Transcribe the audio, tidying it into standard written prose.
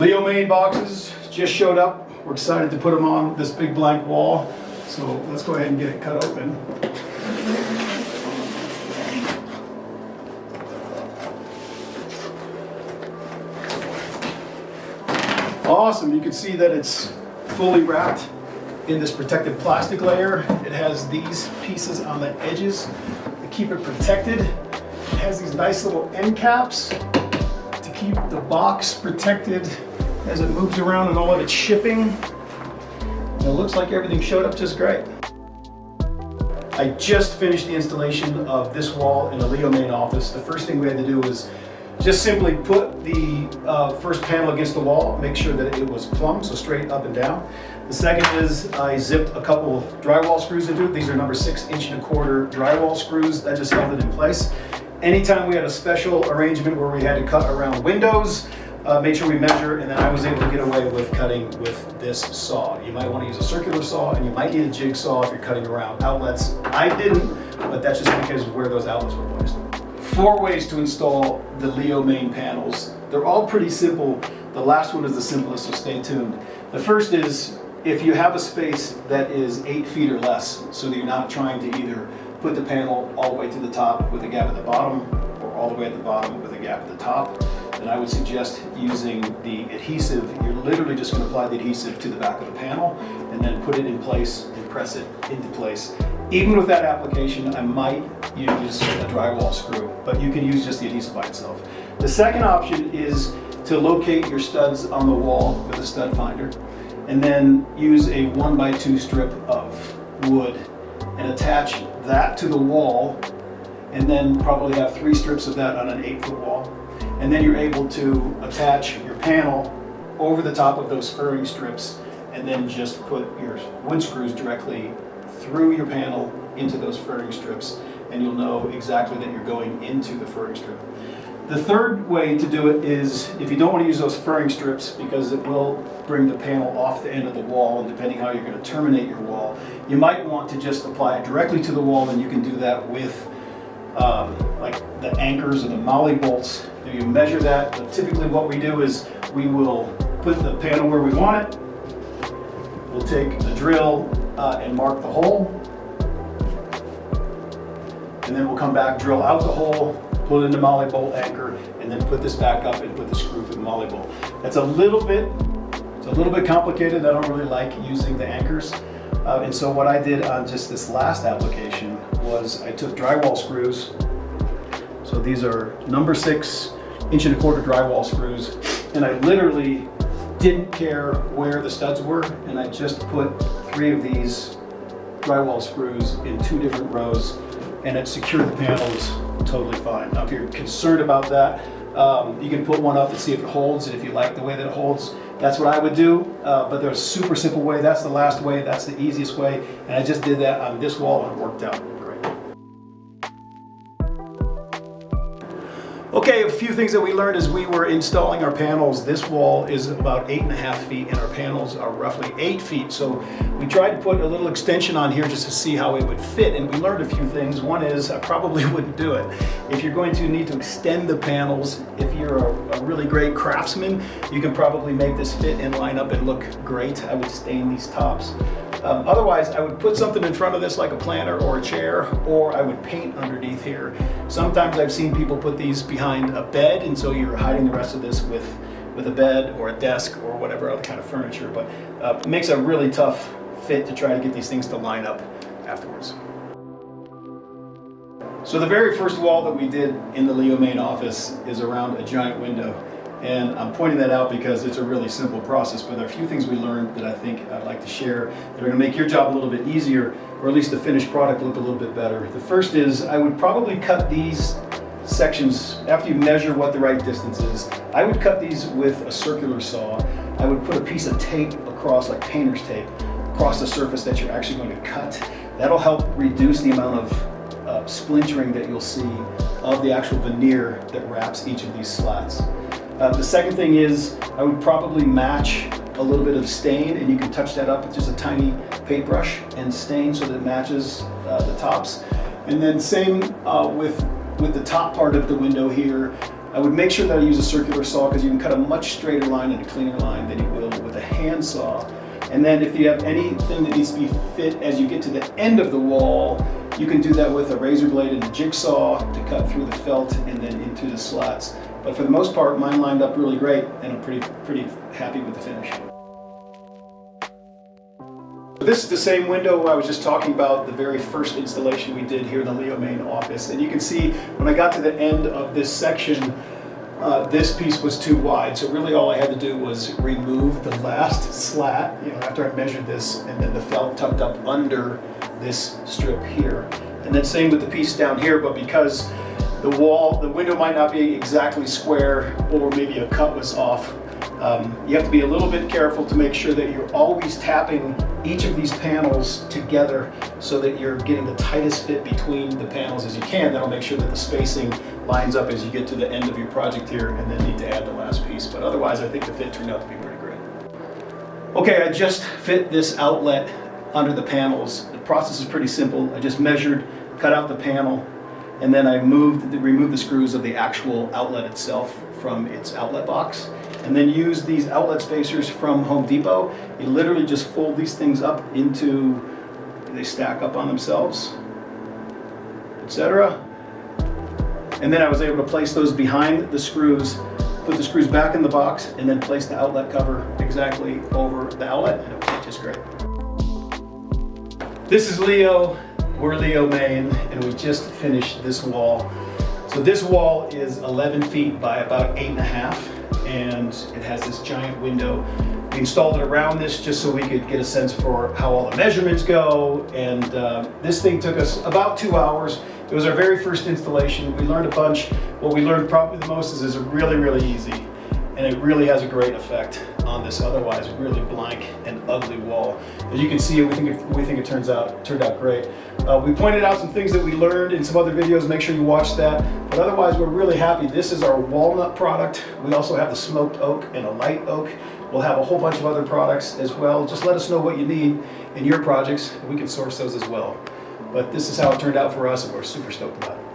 Leomain boxes just showed up. We're excited to put them on this big blank wall. So let's go ahead and get it cut open. Awesome, you can see that it's fully wrapped in this protective plastic layer. It has these pieces on the edges to keep it protected. It has these nice little end caps to keep the box protected as it moves around and all of its shipping. And it looks like everything showed up just great. I just finished the installation of this wall in the Leomain office. The first thing we had to do was just simply put the first panel against the wall, make sure that it was plumb, so straight up and down. The second is I zipped a couple of drywall screws into it. These are number 6 1/4 inch drywall screws. That just held it in place. Anytime we had a special arrangement where we had to cut around windows, made sure we measure, and then I was able to get away with cutting with this saw. You might want to use a circular saw, and you might need a jigsaw if you're cutting around outlets. I didn't, but that's just because of where those outlets were placed. 4 ways to install the Leomain panels. They're all pretty simple. The last one is the simplest, so stay tuned. The first is if you have a space that is 8 feet or less, so that you're not trying to either put the panel all the way to the top with a gap at the bottom, or all the way at the bottom with a gap at the top, then I would suggest using the adhesive. You're literally just going to apply the adhesive to the back of the panel and then put it in place and press it into place. Even with that application, I might use a drywall screw, but you can use just the adhesive by itself. The second option is to locate your studs on the wall with a stud finder, and then use a 1x2 strip of wood and attach that to the wall, and then probably have 3 strips of that on an 8-foot wall. And then you're able to attach your panel over the top of those furring strips, and then just put your wood screws directly through your panel into those furring strips, and you'll know exactly that you're going into the furring strip. The third way to do it is, if you don't want to use those furring strips because it will bring the panel off the end of the wall, and depending how you're going to terminate your wall, you might want to just apply it directly to the wall, and you can do that with like the anchors or the molly bolts. If you measure that, but typically what we do is we will put the panel where we want it. We'll take the drill and mark the hole, and then we'll come back, drill out the hole, put in the molly bolt anchor, and then put this back up and put the screw for the molly bolt. It's a little bit complicated. I don't really like using the anchors. And so what I did on just this last application was I took drywall screws. So these are number 6 1/4 inch drywall screws, and I literally didn't care where the studs were, and I just put 3 of these drywall screws in 2 different rows, and it secured the panels totally fine. Now if you're concerned about that, you can put one up and see if it holds, and if you like the way that it holds, that's what I would do. But there's a super simple way. That's the last way. That's the easiest way, and I just did that on this wall, and it worked out great. Okay, a few things that we learned as we were installing our panels. This wall is about 8.5 feet, and our panels are roughly 8 feet. So we tried to put a little extension on here just to see how it would fit, and we learned a few things. One is I probably wouldn't do it. If you're going to need to extend the panels, if you're a really great craftsman, you can probably make this fit and line up and look great. I would stain these tops. Otherwise, I would put something in front of this like a planter or a chair, or I would paint underneath here. Sometimes I've seen people put these behind a bed, and so you're hiding the rest of this with a bed or a desk or whatever other kind of furniture, but it makes a really tough fit to try to get these things to line up afterwards. So the very first wall that we did in the Leomain office is around a giant window. And I'm pointing that out because it's a really simple process, but there are a few things we learned that I think I'd like to share that are going to make your job a little bit easier, or at least the finished product look a little bit better. The first is I would probably cut these sections, after you measure what the right distance is, I would cut these with a circular saw. I would put a piece of tape across, like painter's tape, across the surface that you're actually going to cut. That'll help reduce the amount of splintering that you'll see of the actual veneer that wraps each of these slats. The second thing is I would probably match a little bit of stain, and you can touch that up with just a tiny paintbrush and stain so that it matches the tops. And then same with the top part of the window here. I would make sure that I use a circular saw because you can cut a much straighter line and a cleaner line than you will with a hand saw. And then if you have anything that needs to be fit as you get to the end of the wall, you can do that with a razor blade and a jigsaw to cut through the felt and then into the slats. But for the most part, mine lined up really great, and I'm pretty happy with the finish. This is the same window I was just talking about, the very first installation we did here in the Leo main office. And you can see when I got to the end of this section, this piece was too wide. So really all I had to do was remove the last slat, after I measured this, and then the felt tucked up under this strip here. And then same with the piece down here, but because the window might not be exactly square, or maybe a cut was off, you have to be a little bit careful to make sure that you're always tapping each of these panels together so that you're getting the tightest fit between the panels as you can. That'll make sure that the spacing lines up as you get to the end of your project here and then need to add the last piece. But otherwise, I think the fit turned out to be pretty great. Okay, I just fit this outlet under the panels. The process is pretty simple. I just measured, cut out the panel, and then I removed the screws of the actual outlet itself from its outlet box, and then use these outlet spacers from Home Depot. You literally just fold these things up they stack up on themselves, etc. And then I was able to place those behind the screws, put the screws back in the box, and then place the outlet cover exactly over the outlet, and it was just great. This is Leo. We're Leo Main, and we just finished this wall. So this wall is 11 feet by about 8.5, and it has this giant window. We installed it around this just so we could get a sense for how all the measurements go, and this thing took us about 2 hours. It was our very first installation. We learned a bunch. What we learned probably the most is it's really, really easy, and it really has a great effect on this otherwise really blank and ugly wall. As you can see, we think it turned out great. We pointed out some things that we learned in some other videos. Make sure you watch that. But otherwise, we're really happy. This is our walnut product. We also have the smoked oak and a light oak. We'll have a whole bunch of other products as well. Just let us know what you need in your projects, and we can source those as well. But this is how it turned out for us, and we're super stoked about it.